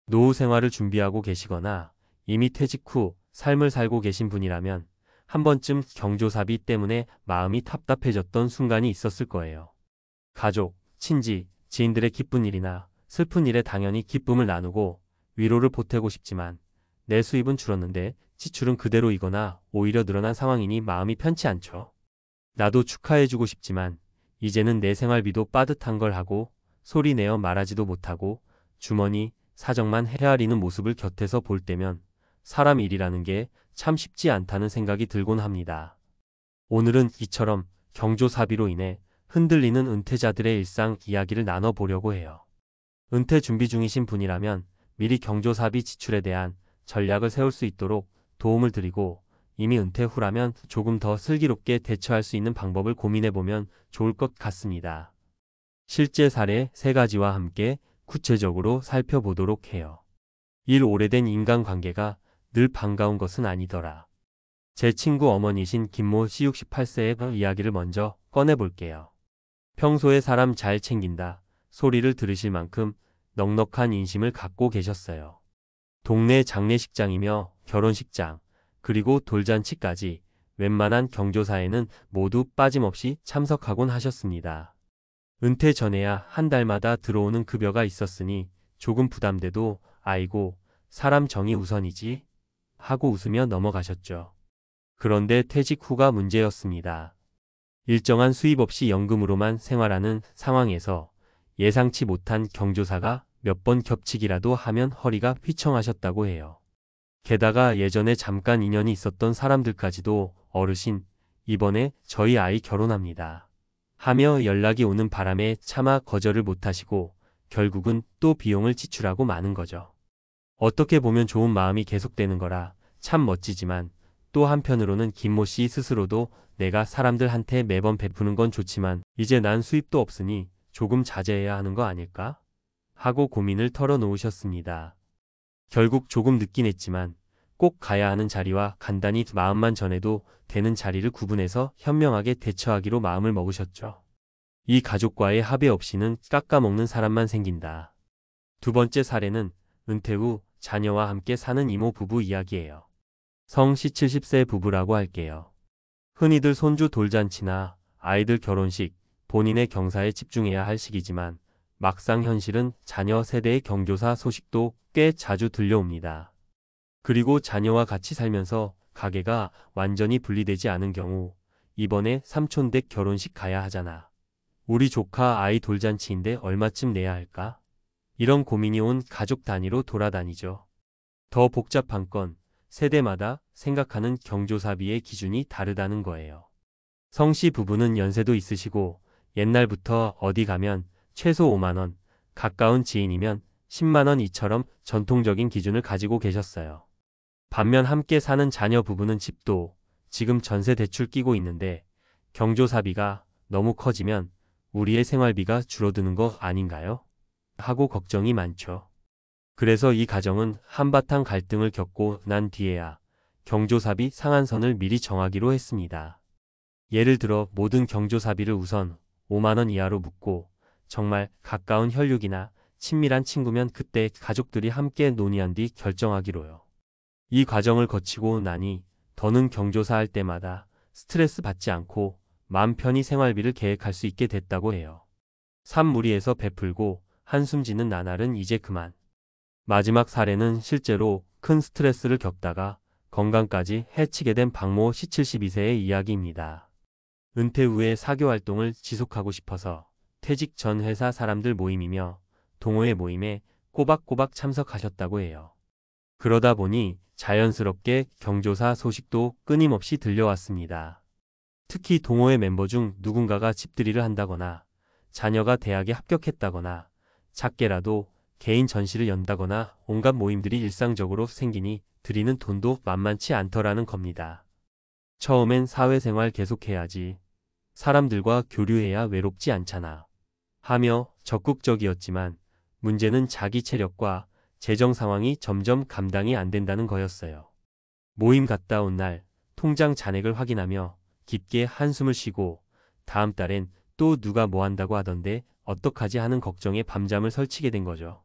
노후 생활을 준비하고 계시거나 이미 퇴직 후 삶을 살고 계신 분이라면 한 번쯤 경조사비 때문에 마음이 답답해졌던 순간이 있었을 거예요. 가족, 친지, 지인들의 기쁜 일이나 슬픈 일에 당연히 기쁨을 나누고 위로를 보태고 싶지만 내 수입은 줄었는데 지출은 그대로이거나 오히려 늘어난 상황이니 마음이 편치 않죠. 나도 축하해주고 싶지만 이제는 내 생활비도 빠듯한 걸 하고 소리 내어 말하지도 못하고 주머니 사정만 헤아리는 모습을 곁에서 볼 때면 사람 일이라는 게 참 쉽지 않다는 생각이 들곤 합니다. 오늘은 이처럼 경조사비로 인해 흔들리는 은퇴자들의 일상 이야기를 나눠보려고 해요. 은퇴 준비 중이신 분이라면 미리 경조사비 지출에 대한 전략을 세울 수 있도록 도움을 드리고 이미 은퇴 후라면 조금 더 슬기롭게 대처할 수 있는 방법을 고민해보면 좋을 것 같습니다. 실제 사례 3가지와 함께 구체적으로 살펴보도록 해요. 오래된 인간관계가 늘 반가운 것은 아니더라. 제 친구 어머니신 김모 씨 68세의 이야기를 먼저 꺼내볼게요. 평소에 사람 잘 챙긴다 소리를 들으실 만큼 넉넉한 인심을 갖고 계셨어요. 동네 장례식장이며 결혼식장, 그리고 돌잔치까지 웬만한 경조사에는 모두 빠짐없이 참석하곤 하셨습니다. 은퇴 전에야 한 달마다 들어오는 급여가 있었으니 조금 부담돼도 아이고, 사람 정이 우선이지 하고 웃으며 넘어가셨죠. 그런데 퇴직 후가 문제였습니다. 일정한 수입 없이 연금으로만 생활하는 상황에서 예상치 못한 경조사가 몇 번 겹치기라도 하면 허리가 휘청하셨다고 해요. 게다가 예전에 잠깐 인연이 있었던 사람들까지도 어르신, 이번에 저희 아이 결혼합니다 하며 연락이 오는 바람에 차마 거절을 못하시고 결국은 또 비용을 지출하고 마는 거죠. 어떻게 보면 좋은 마음이 계속되는 거라 참 멋지지만 또 한편으로는 김모 씨 스스로도 내가 사람들한테 매번 베푸는 건 좋지만 이제 난 수입도 없으니 조금 자제해야 하는 거 아닐까? 하고 고민을 털어놓으셨습니다. 결국 조금 늦긴 했지만 꼭 가야 하는 자리와 간단히 마음만 전해도 되는 자리를 구분해서 현명하게 대처하기로 마음을 먹으셨죠. 이 가족과의 합의 없이는 깎아먹는 사람만 생긴다. 두 번째 사례는 은퇴 후 자녀와 함께 사는 이모 부부 이야기예요. 성씨 70세 부부라고 할게요. 흔히들 손주 돌잔치나 아이들 결혼식, 본인의 경사에 집중해야 할 시기지만 막상 현실은 자녀 세대의 경조사 소식도 꽤 자주 들려옵니다. 그리고 자녀와 같이 살면서 가게가 완전히 분리되지 않은 경우 이번에 삼촌 댁 결혼식 가야 하잖아. 우리 조카 아이 돌잔치인데 얼마쯤 내야 할까? 이런 고민이 온 가족 단위로 돌아다니죠. 더 복잡한 건 세대마다 생각하는 경조사비의 기준이 다르다는 거예요. 성씨 부부는 연세도 있으시고 옛날부터 어디 가면 최소 5만원, 가까운 지인이면 10만원 이처럼 전통적인 기준을 가지고 계셨어요. 반면 함께 사는 자녀 부부는 집도 지금 전세 대출 끼고 있는데 경조사비가 너무 커지면 우리의 생활비가 줄어드는 거 아닌가요? 하고 걱정이 많죠. 그래서 이 가정은 한바탕 갈등을 겪고 난 뒤에야 경조사비 상한선을 미리 정하기로 했습니다. 예를 들어 모든 경조사비를 우선 5만원 이하로 묻고 정말 가까운 혈육이나 친밀한 친구면 그때 가족들이 함께 논의한 뒤 결정하기로요. 이 과정을 거치고 나니 더는 경조사할 때마다 스트레스 받지 않고 마음 편히 생활비를 계획할 수 있게 됐다고 해요. 산무리에서 베풀고 한숨 지는 나날은 이제 그만. 마지막 사례는 실제로 큰 스트레스를 겪다가 건강까지 해치게 된 박모 씨 72세의 이야기입니다. 은퇴 후에 사교 활동을 지속하고 싶어서 퇴직 전 회사 사람들 모임이며 동호회 모임에 꼬박꼬박 참석하셨다고 해요. 그러다 보니 자연스럽게 경조사 소식도 끊임없이 들려왔습니다. 특히 동호회 멤버 중 누군가가 집들이를 한다거나 자녀가 대학에 합격했다거나 작게라도 개인 전시를 연다거나 온갖 모임들이 일상적으로 생기니 드리는 돈도 만만치 않더라는 겁니다. 처음엔 사회생활 계속해야지. 사람들과 교류해야 외롭지 않잖아. 하며 적극적이었지만 문제는 자기 체력과 재정 상황이 점점 감당이 안 된다는 거였어요. 모임 갔다 온 날 통장 잔액을 확인하며 깊게 한숨을 쉬고 다음 달엔 또 누가 뭐 한다고 하던데 어떡하지 하는 걱정에 밤잠을 설치게 된 거죠.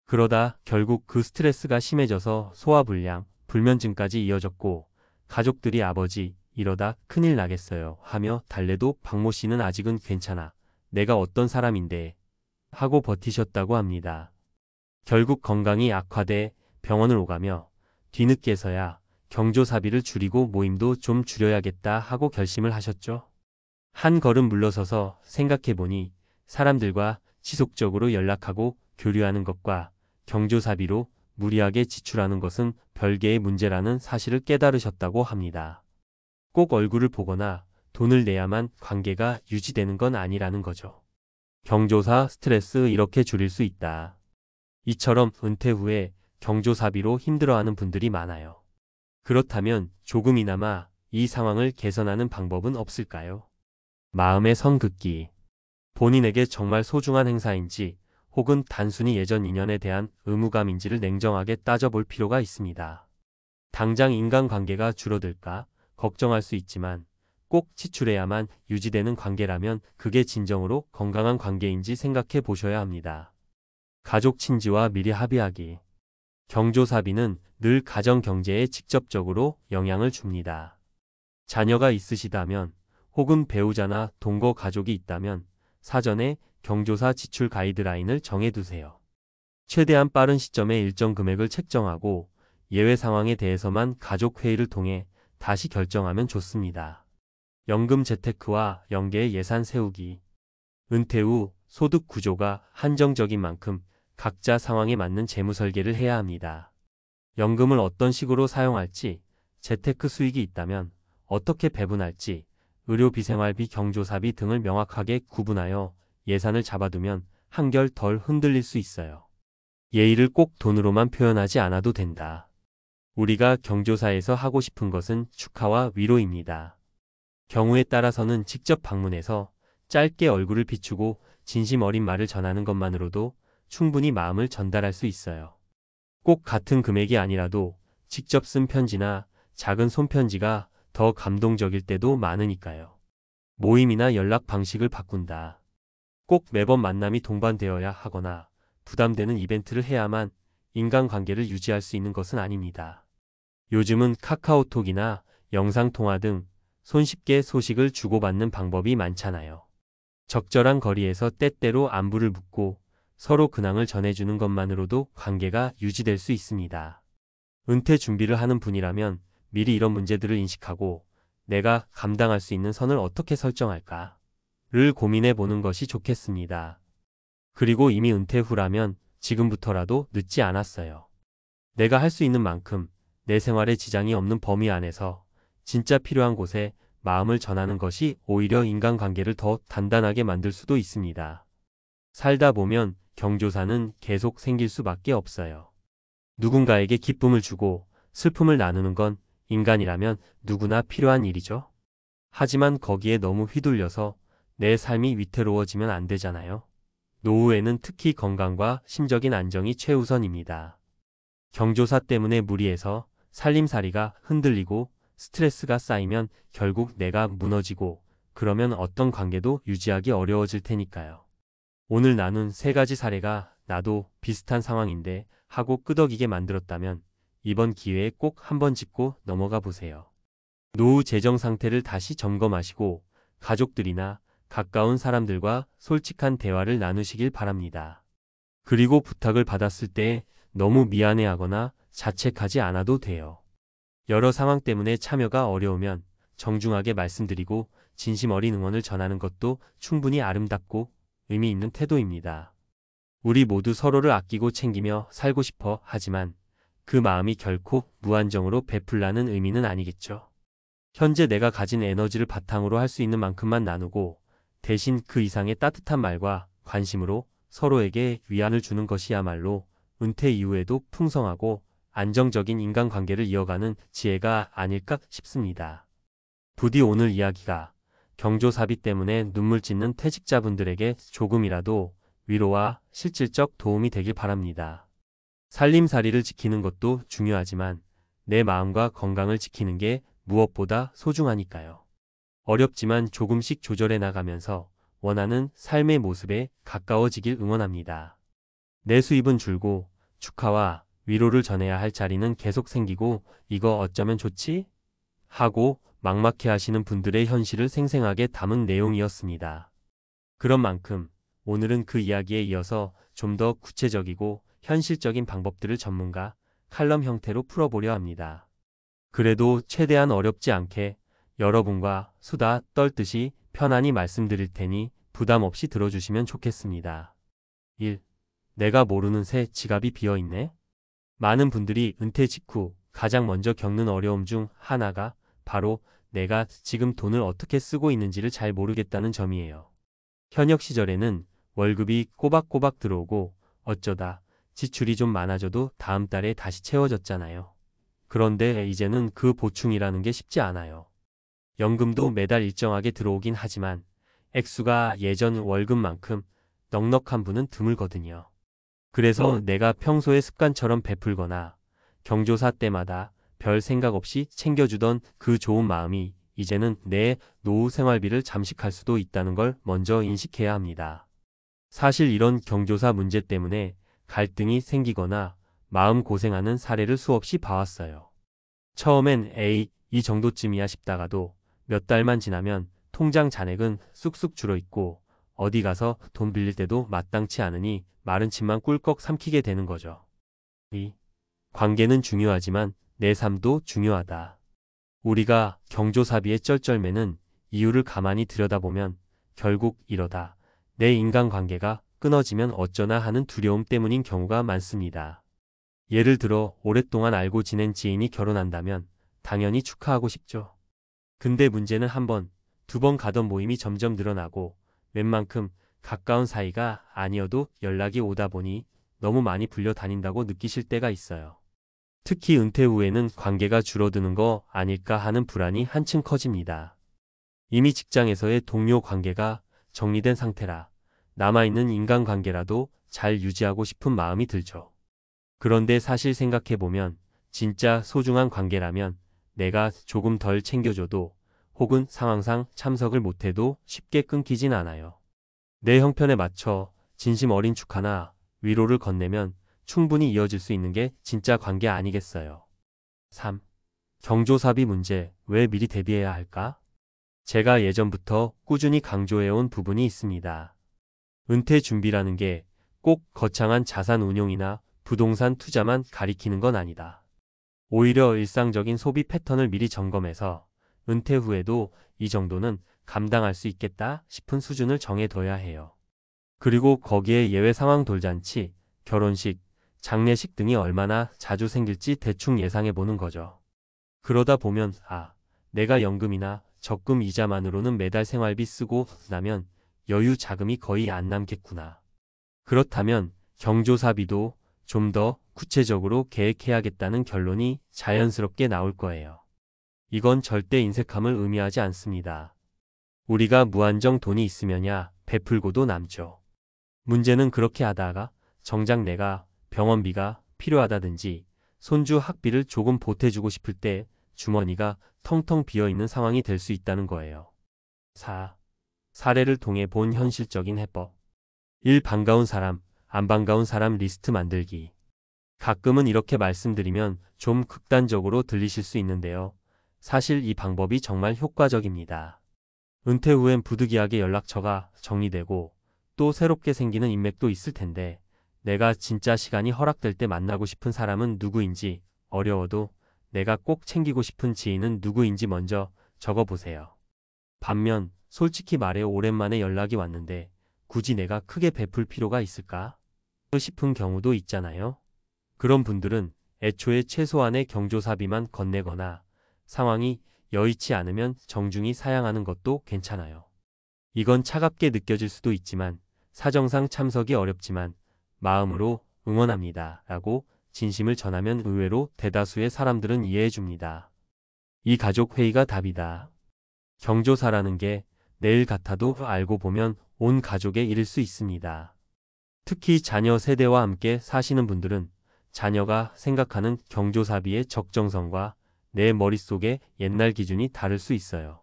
그러다 결국 그 스트레스가 심해져서 소화불량, 불면증까지 이어졌고 가족들이 아버지 이러다 큰일 나겠어요 하며 달래도 박모 씨는 아직은 괜찮아. 내가 어떤 사람인데 하고 버티셨다고 합니다. 결국 건강이 악화돼 병원을 오가며 뒤늦게서야 경조사비를 줄이고 모임도 좀 줄여야겠다 하고 결심을 하셨죠. 한 걸음 물러서서 생각해보니 사람들과 지속적으로 연락하고 교류하는 것과 경조사비로 무리하게 지출하는 것은 별개의 문제라는 사실을 깨달으셨다고 합니다. 꼭 얼굴을 보거나 돈을 내야만 관계가 유지되는 건 아니라는 거죠. 경조사 스트레스 이렇게 줄일 수 있다. 이처럼 은퇴 후에 경조사비로 힘들어하는 분들이 많아요. 그렇다면 조금이나마 이 상황을 개선하는 방법은 없을까요? 마음의 선 긋기. 본인에게 정말 소중한 행사인지 혹은 단순히 예전 인연에 대한 의무감인지를 냉정하게 따져볼 필요가 있습니다. 당장 인간관계가 줄어들까 걱정할 수 있지만 꼭 지출해야만 유지되는 관계라면 그게 진정으로 건강한 관계인지 생각해 보셔야 합니다. 가족 친지와 미리 합의하기. 경조사비는 늘 가정 경제에 직접적으로 영향을 줍니다. 자녀가 있으시다면 혹은 배우자나 동거 가족이 있다면 사전에 경조사 지출 가이드라인을 정해두세요. 최대한 빠른 시점에 일정 금액을 책정하고 예외 상황에 대해서만 가족 회의를 통해 다시 결정하면 좋습니다. 연금 재테크와 연계의 예산 세우기. 은퇴 후 소득 구조가 한정적인 만큼 각자 상황에 맞는 재무 설계를 해야 합니다. 연금을 어떤 식으로 사용할지, 재테크 수익이 있다면 어떻게 배분할지, 의료비생활비, 경조사비 등을 명확하게 구분하여 예산을 잡아두면 한결 덜 흔들릴 수 있어요. 예의를 꼭 돈으로만 표현하지 않아도 된다. 우리가 경조사에서 하고 싶은 것은 축하와 위로입니다. 경우에 따라서는 직접 방문해서 짧게 얼굴을 비추고 진심 어린 말을 전하는 것만으로도 충분히 마음을 전달할 수 있어요. 꼭 같은 금액이 아니라도 직접 쓴 편지나 작은 손편지가 더 감동적일 때도 많으니까요. 모임이나 연락 방식을 바꾼다. 꼭 매번 만남이 동반되어야 하거나 부담되는 이벤트를 해야만 인간관계를 유지할 수 있는 것은 아닙니다. 요즘은 카카오톡이나 영상통화 등 손쉽게 소식을 주고받는 방법이 많잖아요. 적절한 거리에서 때때로 안부를 묻고 서로 근황을 전해주는 것만으로도 관계가 유지될 수 있습니다. 은퇴 준비를 하는 분이라면 미리 이런 문제들을 인식하고 내가 감당할 수 있는 선을 어떻게 설정할까를 고민해 보는 것이 좋겠습니다. 그리고 이미 은퇴 후라면 지금부터라도 늦지 않았어요. 내가 할 수 있는 만큼 내 생활에 지장이 없는 범위 안에서 진짜 필요한 곳에 마음을 전하는 것이 오히려 인간관계를 더 단단하게 만들 수도 있습니다. 살다 보면 경조사는 계속 생길 수밖에 없어요. 누군가에게 기쁨을 주고 슬픔을 나누는 건 인간이라면 누구나 필요한 일이죠. 하지만 거기에 너무 휘둘려서 내 삶이 위태로워지면 안 되잖아요. 노후에는 특히 건강과 심적인 안정이 최우선입니다. 경조사 때문에 무리해서 살림살이가 흔들리고 스트레스가 쌓이면 결국 내가 무너지고 그러면 어떤 관계도 유지하기 어려워질 테니까요. 오늘 나눈 세 가지 사례가 나도 비슷한 상황인데 하고 끄덕이게 만들었다면 이번 기회에 꼭 한번 짚고 넘어가 보세요. 노후 재정 상태를 다시 점검하시고 가족들이나 가까운 사람들과 솔직한 대화를 나누시길 바랍니다. 그리고 부탁을 받았을 때 너무 미안해하거나 자책하지 않아도 돼요. 여러 상황 때문에 참여가 어려우면 정중하게 말씀드리고 진심 어린 응원을 전하는 것도 충분히 아름답고 의미 있는 태도입니다. 우리 모두 서로를 아끼고 챙기며 살고 싶어 하지만 그 마음이 결코 무한정으로 베풀라는 의미는 아니겠죠. 현재 내가 가진 에너지를 바탕으로 할 수 있는 만큼만 나누고 대신 그 이상의 따뜻한 말과 관심으로 서로에게 위안을 주는 것이야말로 은퇴 이후에도 풍성하고 안정적인 인간관계를 이어가는 지혜가 아닐까 싶습니다. 부디 오늘 이야기가 경조사비 때문에 눈물 짓는 퇴직자분들에게 조금이라도 위로와 실질적 도움이 되길 바랍니다. 살림살이를 지키는 것도 중요하지만 내 마음과 건강을 지키는 게 무엇보다 소중하니까요. 어렵지만 조금씩 조절해 나가면서 원하는 삶의 모습에 가까워지길 응원합니다. 내 수입은 줄고 축하와 위로를 전해야 할 자리는 계속 생기고 이거 어쩌면 좋지? 하고 막막해 하시는 분들의 현실을 생생하게 담은 내용이었습니다. 그런 만큼 오늘은 그 이야기에 이어서 좀 더 구체적이고 현실적인 방법들을 전문가 칼럼 형태로 풀어보려 합니다. 그래도 최대한 어렵지 않게 여러분과 수다 떨듯이 편안히 말씀드릴 테니 부담 없이 들어주시면 좋겠습니다. 1. 내가 모르는 새 지갑이 비어있네? 많은 분들이 은퇴 직후 가장 먼저 겪는 어려움 중 하나가 바로 내가 지금 돈을 어떻게 쓰고 있는지를 잘 모르겠다는 점이에요. 현역 시절에는 월급이 꼬박꼬박 들어오고 어쩌다 지출이 좀 많아져도 다음 달에 다시 채워졌잖아요. 그런데 이제는 그 보충이라는 게 쉽지 않아요. 연금도 매달 일정하게 들어오긴 하지만 액수가 예전 월급만큼 넉넉한 분은 드물거든요. 그래서 내가 평소에 습관처럼 베풀거나 경조사 때마다 별 생각 없이 챙겨주던 그 좋은 마음이 이제는 내 노후 생활비를 잠식할 수도 있다는 걸 먼저 인식해야 합니다. 사실 이런 경조사 문제 때문에 갈등이 생기거나 마음 고생하는 사례를 수없이 봐왔어요. 처음엔 에이, 이 정도쯤이야 싶다가도 몇 달만 지나면 통장 잔액은 쑥쑥 줄어있고 어디 가서 돈 빌릴 때도 마땅치 않으니 마른 침만 꿀꺽 삼키게 되는 거죠. 이 관계는 중요하지만 내 삶도 중요하다. 우리가 경조사비에 쩔쩔매는 이유를 가만히 들여다보면 결국 이러다 내 인간관계가 끊어지면 어쩌나 하는 두려움 때문인 경우가 많습니다. 예를 들어 오랫동안 알고 지낸 지인이 결혼한다면 당연히 축하하고 싶죠. 근데 문제는 한 번, 두 번 가던 모임이 점점 늘어나고 웬만큼 가까운 사이가 아니어도 연락이 오다 보니 너무 많이 불려다닌다고 느끼실 때가 있어요. 특히 은퇴 후에는 관계가 줄어드는 거 아닐까 하는 불안이 한층 커집니다. 이미 직장에서의 동료 관계가 정리된 상태라 남아있는 인간관계라도 잘 유지하고 싶은 마음이 들죠. 그런데 사실 생각해보면 진짜 소중한 관계라면 내가 조금 덜 챙겨줘도 혹은 상황상 참석을 못해도 쉽게 끊기진 않아요. 내 형편에 맞춰 진심 어린 축하나 위로를 건네면 충분히 이어질 수 있는 게 진짜 관계 아니겠어요. 3. 경조사비 문제 왜 미리 대비해야 할까? 제가 예전부터 꾸준히 강조해온 부분이 있습니다. 은퇴 준비라는 게 꼭 거창한 자산 운용이나 부동산 투자만 가리키는 건 아니다. 오히려 일상적인 소비 패턴을 미리 점검해서 은퇴 후에도 이 정도는 감당할 수 있겠다 싶은 수준을 정해둬야 해요. 그리고 거기에 예외 상황 돌잔치, 결혼식, 장례식 등이 얼마나 자주 생길지 대충 예상해보는 거죠. 그러다 보면 내가 연금이나 적금 이자만으로는 매달 생활비 쓰고 나면 여유 자금이 거의 안 남겠구나. 그렇다면 경조사비도 좀 더 구체적으로 계획해야겠다는 결론이 자연스럽게 나올 거예요. 이건 절대 인색함을 의미하지 않습니다. 우리가 무한정 돈이 있으면야 베풀고도 남죠. 문제는 그렇게 하다가 정작 내가 병원비가 필요하다든지 손주 학비를 조금 보태주고 싶을 때 주머니가 텅텅 비어있는 상황이 될 수 있다는 거예요. 4. 사례를 통해 본 현실적인 해법. 1. 반가운 사람, 안 반가운 사람 리스트 만들기. 가끔은 이렇게 말씀드리면 좀 극단적으로 들리실 수 있는데요. 사실 이 방법이 정말 효과적입니다. 은퇴 후엔 부득이하게 연락처가 정리되고 또 새롭게 생기는 인맥도 있을 텐데 내가 진짜 시간이 허락될 때 만나고 싶은 사람은 누구인지 어려워도 내가 꼭 챙기고 싶은 지인은 누구인지 먼저 적어보세요. 반면 솔직히 말해 오랜만에 연락이 왔는데 굳이 내가 크게 베풀 필요가 있을까 싶은 경우도 있잖아요. 그런 분들은 애초에 최소한의 경조사비만 건네거나 상황이 여의치 않으면 정중히 사양하는 것도 괜찮아요. 이건 차갑게 느껴질 수도 있지만 사정상 참석이 어렵지만 마음으로 응원합니다 라고 진심을 전하면 의외로 대다수의 사람들은 이해해 줍니다. 이 가족 회의가 답이다. 경조사라는 게 내일 같아도 알고 보면 온 가족의 일일 수 있습니다. 특히 자녀 세대와 함께 사시는 분들은 자녀가 생각하는 경조사비의 적정성과 내 머릿속의 옛날 기준이 다를 수 있어요.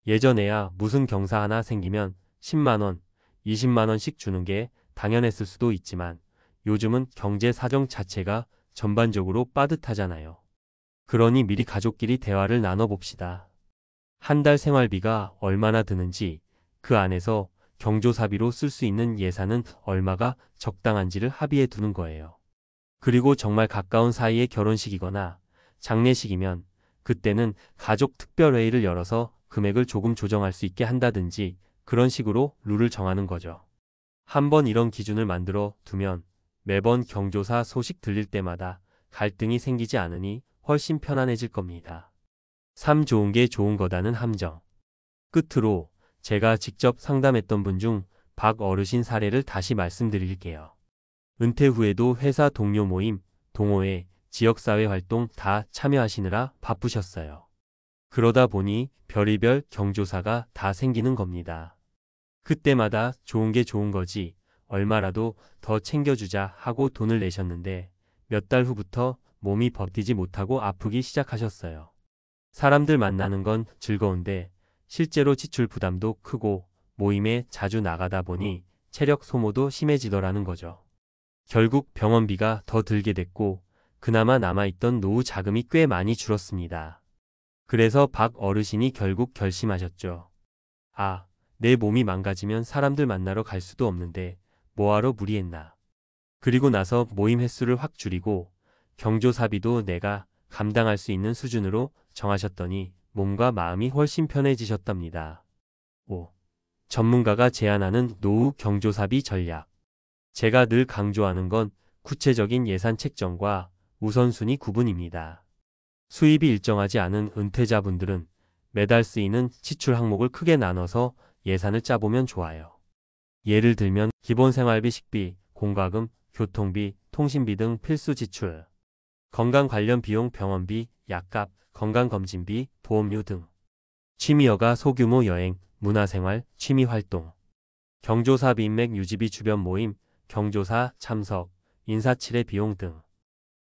예전에야 무슨 경사 하나 생기면 10만 원, 20만 원씩 주는 게 당연했을 수도 있지만 요즘은 경제 사정 자체가 전반적으로 빠듯하잖아요. 그러니 미리 가족끼리 대화를 나눠봅시다. 한 달 생활비가 얼마나 드는지, 그 안에서 경조사비로 쓸 수 있는 예산은 얼마가 적당한지를 합의해 두는 거예요. 그리고 정말 가까운 사이의 결혼식이거나 장례식이면 그때는 가족 특별회의를 열어서 금액을 조금 조정할 수 있게 한다든지 그런 식으로 룰을 정하는 거죠. 한번 이런 기준을 만들어 두면 매번 경조사 소식 들릴 때마다 갈등이 생기지 않으니 훨씬 편안해질 겁니다. 삶 좋은 게 좋은 거다는 함정. 끝으로 제가 직접 상담했던 분 중 박 어르신 사례를 다시 말씀드릴게요. 은퇴 후에도 회사 동료 모임, 동호회, 지역사회 활동 다 참여하시느라 바쁘셨어요. 그러다 보니 별의별 경조사가 다 생기는 겁니다. 그때마다 좋은 게 좋은 거지 얼마라도 더 챙겨주자 하고 돈을 내셨는데 몇 달 후부터 몸이 버티지 못하고 아프기 시작하셨어요. 사람들 만나는 건 즐거운데 실제로 지출 부담도 크고 모임에 자주 나가다 보니 체력 소모도 심해지더라는 거죠. 결국 병원비가 더 들게 됐고 그나마 남아있던 노후 자금이 꽤 많이 줄었습니다. 그래서 박 어르신이 결국 결심하셨죠. 아, 내 몸이 망가지면 사람들 만나러 갈 수도 없는데 뭐하러 무리했나. 그리고 나서 모임 횟수를 확 줄이고 경조사비도 내가 감당할 수 있는 수준으로 정하셨더니 몸과 마음이 훨씬 편해지셨답니다. 5. 전문가가 제안하는 노후 경조사비 전략. 제가 늘 강조하는 건 구체적인 예산 책정과 우선순위 구분입니다. 수입이 일정하지 않은 은퇴자분들은 매달 쓰이는 지출 항목을 크게 나눠서 예산을 짜보면 좋아요. 예를 들면 기본 생활비, 식비, 공과금, 교통비, 통신비 등 필수 지출, 건강 관련 비용, 병원비, 약값, 건강검진비, 보험료 등, 취미여가, 소규모 여행, 문화생활, 취미활동, 경조사비, 인맥 유지비, 주변 모임, 경조사 참석, 인사치레 비용 등,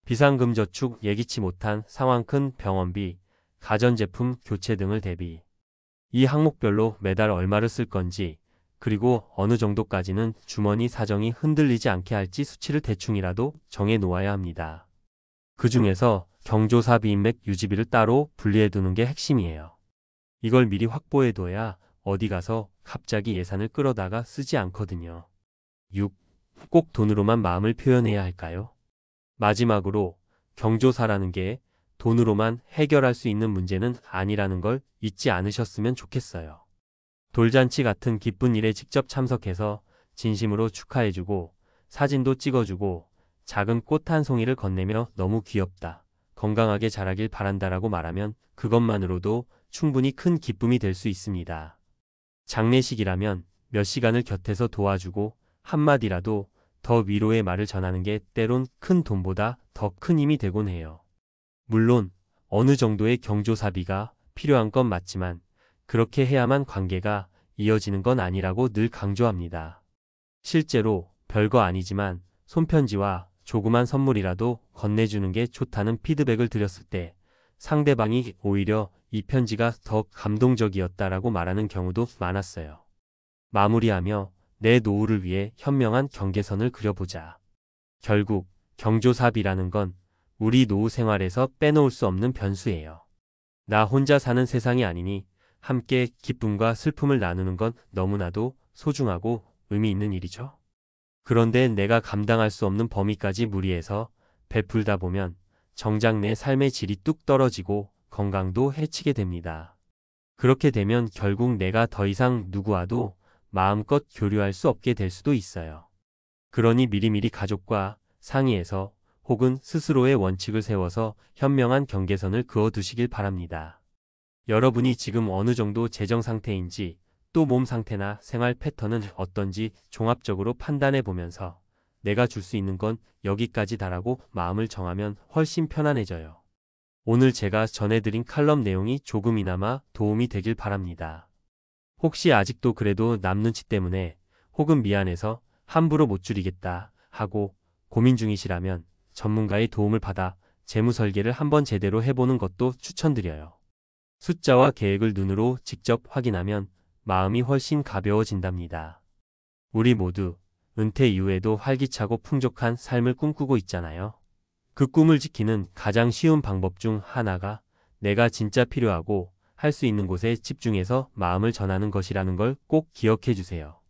비상금 저축, 예기치 못한 상황, 큰 병원비, 가전제품 교체 등을 대비. 이 항목별로 매달 얼마를 쓸 건지, 그리고 어느 정도까지는 주머니 사정이 흔들리지 않게 할지 수치를 대충이라도 정해 놓아야 합니다. 그 중에서 경조사비, 인맥 유지비를 따로 분리해 두는 게 핵심이에요. 이걸 미리 확보해 둬야 어디 가서 갑자기 예산을 끌어다가 쓰지 않거든요. 6. 꼭 돈으로만 마음을 표현해야 할까요? 마지막으로 경조사라는 게 돈으로만 해결할 수 있는 문제는 아니라는 걸 잊지 않으셨으면 좋겠어요. 돌잔치 같은 기쁜 일에 직접 참석해서 진심으로 축하해주고 사진도 찍어주고 작은 꽃 한 송이를 건네며 너무 귀엽다, 건강하게 자라길 바란다라고 말하면 그것만으로도 충분히 큰 기쁨이 될 수 있습니다. 장례식이라면 몇 시간을 곁에서 도와주고 한마디라도 더 위로의 말을 전하는 게 때론 큰 돈보다 더 큰 힘이 되곤 해요. 물론 어느 정도의 경조사비가 필요한 건 맞지만 그렇게 해야만 관계가 이어지는 건 아니라고 늘 강조합니다. 실제로 별거 아니지만 손편지와 조그만 선물이라도 건네주는 게 좋다는 피드백을 드렸을 때 상대방이 오히려 이 편지가 더 감동적이었다라고 말하는 경우도 많았어요. 마무리하며 내 노후를 위해 현명한 경계선을 그려보자. 결국 경조사비라는 건 우리 노후 생활에서 빼놓을 수 없는 변수예요. 나 혼자 사는 세상이 아니니 함께 기쁨과 슬픔을 나누는 건 너무나도 소중하고 의미 있는 일이죠. 그런데 내가 감당할 수 없는 범위까지 무리해서 베풀다 보면 정작 내 삶의 질이 뚝 떨어지고 건강도 해치게 됩니다. 그렇게 되면 결국 내가 더 이상 누구와도 마음껏 교류할 수 없게 될 수도 있어요. 그러니 미리미리 가족과 상의해서 혹은 스스로의 원칙을 세워서 현명한 경계선을 그어두시길 바랍니다. 여러분이 지금 어느 정도 재정 상태인지 또 몸 상태나 생활 패턴은 어떤지 종합적으로 판단해 보면서 내가 줄 수 있는 건 여기까지다라고 마음을 정하면 훨씬 편안해져요. 오늘 제가 전해드린 칼럼 내용이 조금이나마 도움이 되길 바랍니다. 혹시 아직도 그래도 남 눈치 때문에 혹은 미안해서 함부로 못 줄이겠다 하고 고민 중이시라면 전문가의 도움을 받아 재무 설계를 한번 제대로 해보는 것도 추천드려요. 숫자와 계획을 눈으로 직접 확인하면 마음이 훨씬 가벼워진답니다. 우리 모두 은퇴 이후에도 활기차고 풍족한 삶을 꿈꾸고 있잖아요. 그 꿈을 지키는 가장 쉬운 방법 중 하나가 내가 진짜 필요하고 할 수 있는 곳에 집중해서 마음을 전하는 것이라는 걸 꼭 기억해 주세요.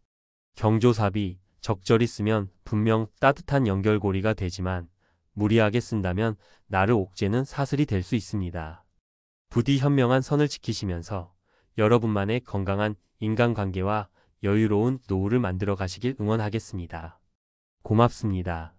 경조사비 적절히 쓰면 분명 따뜻한 연결고리가 되지만 무리하게 쓴다면 나를 옥죄는 사슬이 될 수 있습니다. 부디 현명한 선을 지키시면서 여러분만의 건강한 인간관계와 여유로운 노후를 만들어 가시길 응원하겠습니다. 고맙습니다.